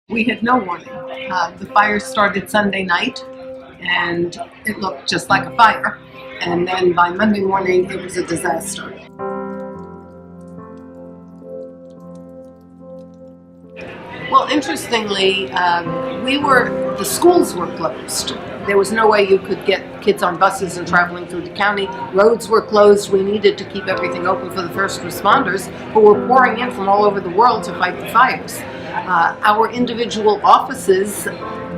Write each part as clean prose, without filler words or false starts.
We had no warning. The fire started Sunday night, and it looked just like a fire. And then by Monday morning, it was a disaster. Well, interestingly, the schools were closed. There was no way you could get kids on buses and traveling through the county. Roads were closed. We needed to keep everything open for the first responders who were pouring in from all over the world to fight the fires. Our individual offices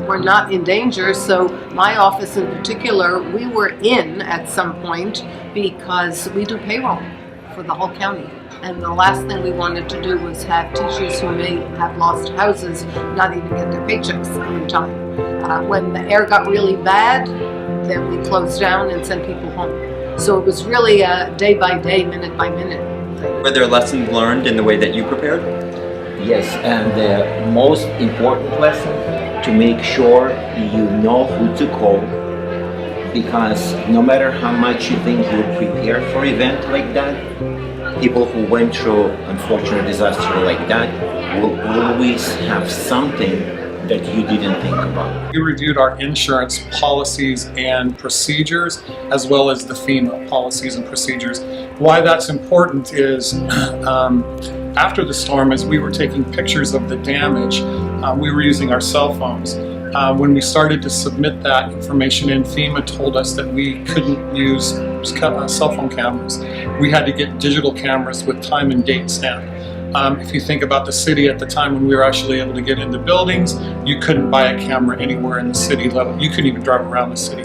were not in danger, so my office in particular, we were in at some point because we do payroll for the whole county. And the last thing we wanted to do was have teachers who may have lost houses not even get their paychecks in time. When the air got really bad, then we closed down and sent people home. So it was really a day by day, minute by minute thing. Were there lessons learned in the way that you prepared? Yes, and the most important lesson, to make sure you know who to call, because no matter how much you think you're prepared for an event like that, people who went through unfortunate disaster like that will always have something that you didn't think about. We reviewed our insurance policies and procedures, as well as the FEMA policies and procedures. Why that's important is after the storm, as we were taking pictures of the damage, we were using our cell phones. When we started to submit that information in, FEMA told us that we couldn't use cell phone cameras. We had to get digital cameras with time and date stamped. If you think about the city at the time when we were actually able to get into buildings, you couldn't buy a camera anywhere in the city level. You couldn't even drive around the city.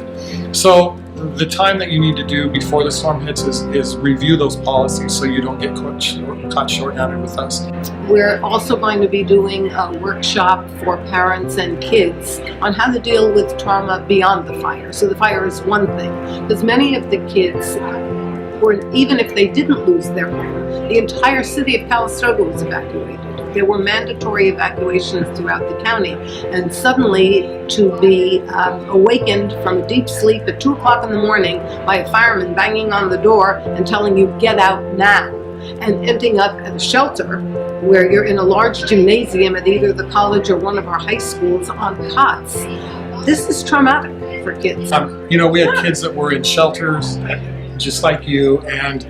So the time that you need to do before the storm hits is review those policies so you don't get caught short-handed with us. We're also going to be doing a workshop for parents and kids on how to deal with trauma beyond the fire. So the fire is one thing, because many of the kids, even if they didn't lose their home, the entire city of Calistoga was evacuated. There were mandatory evacuations throughout the county, and suddenly to be awakened from deep sleep at 2 o'clock in the morning by a fireman banging on the door and telling you, "Get out now," and ending up at a shelter where you're in a large gymnasium at either the college or one of our high schools on cots. This is traumatic for kids. We had kids that were in shelters, just like you, and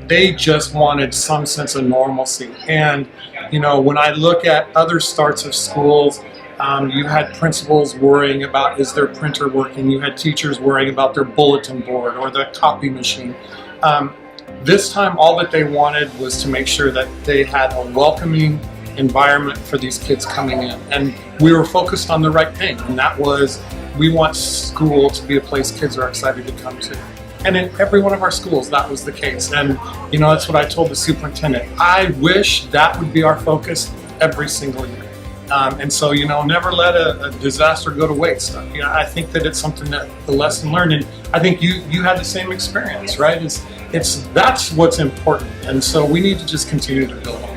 they just wanted some sense of normalcy. And when I look at other starts of schools, you had principals worrying about, is their printer working? You had teachers worrying about their bulletin board or the copy machine. This time, all that they wanted was to make sure that they had a welcoming environment for these kids coming in. And we were focused on the right thing, and that was, we want school to be a place kids are excited to come to. And in every one of our schools, that was the case. And that's what I told the superintendent. I wish that would be our focus every single year. And so, never let a disaster go to waste. I think that it's something that the lesson learned, and I think you had the same experience, right? That's what's important. And so we need to just continue to build on